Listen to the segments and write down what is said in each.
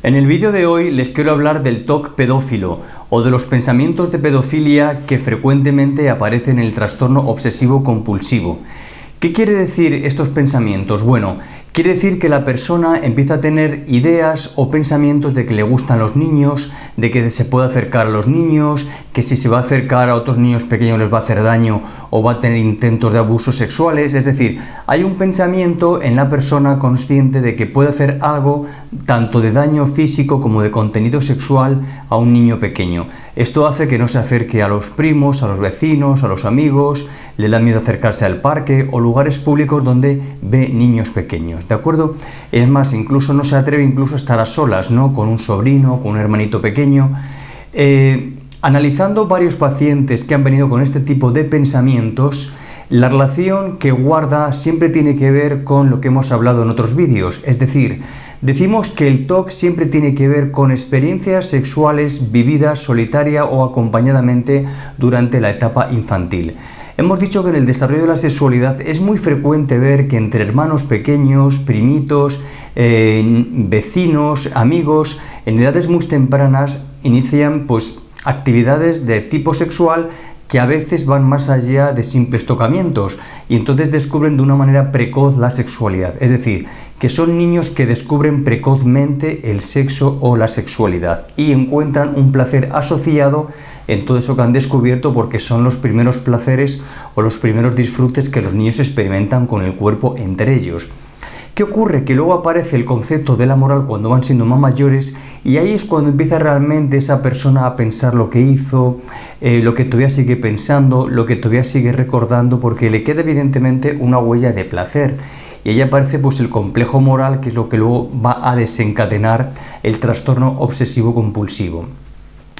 En el vídeo de hoy les quiero hablar del TOC pedófilo o de los pensamientos de pedofilia que frecuentemente aparecen en el trastorno obsesivo compulsivo. ¿Qué quiere decir estos pensamientos? Bueno, quiere decir que la persona empieza a tener ideas o pensamientos de que le gustan los niños, de que se puede acercar a los niños, que si se va a acercar a otros niños pequeños les va a hacer daño o va a tener intentos de abusos sexuales. Es decir, hay un pensamiento en la persona consciente de que puede hacer algo tanto de daño físico como de contenido sexual a un niño pequeño. Esto hace que no se acerque a los primos, a los vecinos, a los amigos, le da miedo acercarse al parque o lugares públicos donde ve niños pequeños, ¿de acuerdo? Es más, incluso no se atreve incluso a estar a solas, ¿no? Con un sobrino, con un hermanito pequeño. Analizando varios pacientes que han venido con este tipo de pensamientos, la relación que guarda siempre tiene que ver con lo que hemos hablado en otros vídeos, es decir, decimos que el TOC siempre tiene que ver con experiencias sexuales vividas solitaria o acompañadamente durante la etapa infantil. Hemos dicho que en el desarrollo de la sexualidad es muy frecuente ver que entre hermanos pequeños, primitos, vecinos, amigos, en edades muy tempranas inician actividades de tipo sexual que a veces van más allá de simples tocamientos y entonces descubren de una manera precoz la sexualidad. Es decir, que son niños que descubren precozmente el sexo o la sexualidad y encuentran un placer asociado en todo eso que han descubierto porque son los primeros placeres o los primeros disfrutes que los niños experimentan con el cuerpo entre ellos. ¿Qué ocurre? Que luego aparece el concepto de la moral cuando van siendo más mayores y ahí es cuando empieza realmente esa persona a pensar lo que hizo, lo que todavía sigue pensando, lo que todavía sigue recordando, porque le queda evidentemente una huella de placer. Y ahí aparece el complejo moral, que es lo que luego va a desencadenar el trastorno obsesivo compulsivo.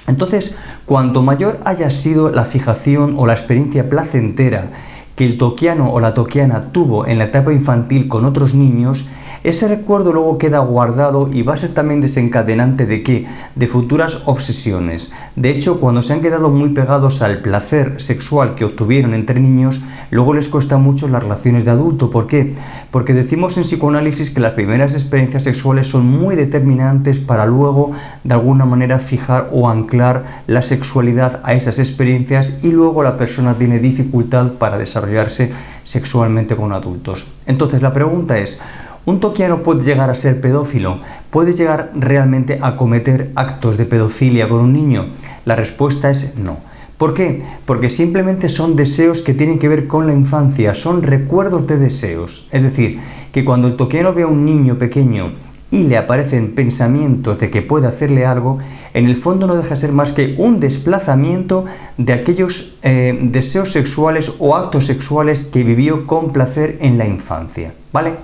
Entonces, cuanto mayor haya sido la fijación o la experiencia placentera que el toquiano o la toquiana tuvo en la etapa infantil con otros niños, ese recuerdo luego queda guardado y va a ser también desencadenante ¿de qué? De futuras obsesiones. De hecho, cuando se han quedado muy pegados al placer sexual que obtuvieron entre niños, luego les cuesta mucho las relaciones de adulto. ¿Por qué? Porque decimos en psicoanálisis que las primeras experiencias sexuales son muy determinantes para luego, de alguna manera, fijar o anclar la sexualidad a esas experiencias y luego la persona tiene dificultad para desarrollarse sexualmente con adultos. Entonces, la pregunta es, ¿un toquiano puede llegar a ser pedófilo? ¿Puede llegar realmente a cometer actos de pedofilia con un niño? La respuesta es no. ¿Por qué? Porque simplemente son deseos que tienen que ver con la infancia, son recuerdos de deseos. Es decir, que cuando el toquiano ve a un niño pequeño y le aparecen pensamientos de que puede hacerle algo, en el fondo no deja de ser más que un desplazamiento de aquellos deseos sexuales o actos sexuales que vivió con placer en la infancia, ¿vale?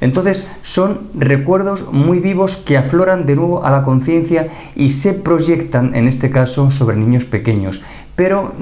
Entonces son recuerdos muy vivos que afloran de nuevo a la conciencia y se proyectan, en este caso, sobre niños pequeños. Pero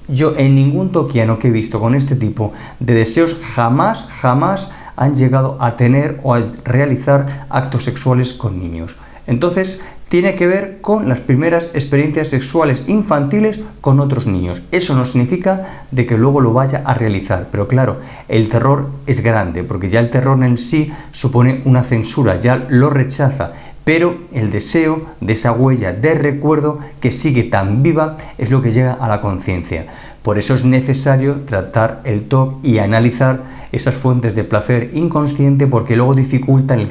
yo en ningún toquiano que he visto con este tipo de deseos jamás han llegado a tener o a realizar actos sexuales con niños. Entonces tiene que ver con las primeras experiencias sexuales infantiles con otros niños. Eso no significa de que luego lo vaya a realizar, pero claro, el terror es grande, porque ya el terror en sí supone una censura, ya lo rechaza, pero el deseo de esa huella de recuerdo que sigue tan viva es lo que llega a la conciencia. Por eso es necesario tratar el TOC y analizar esas fuentes de placer inconsciente, porque luego dificultan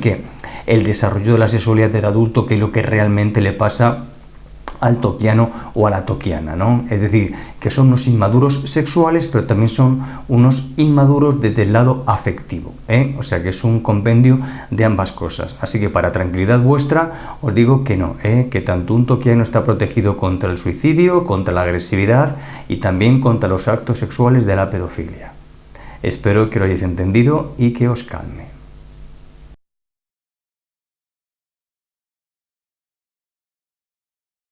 el desarrollo de la sexualidad del adulto, que es lo que realmente le pasa al toquiano o a la toquiana, ¿no? Es decir, que son unos inmaduros sexuales, pero también son unos inmaduros desde el lado afectivo, ¿eh? O sea que es un compendio de ambas cosas. Así que para tranquilidad vuestra os digo que no, que tanto un toquiano está protegido contra el suicidio, contra la agresividad y también contra los actos sexuales de la pedofilia. Espero que lo hayáis entendido y que os calme.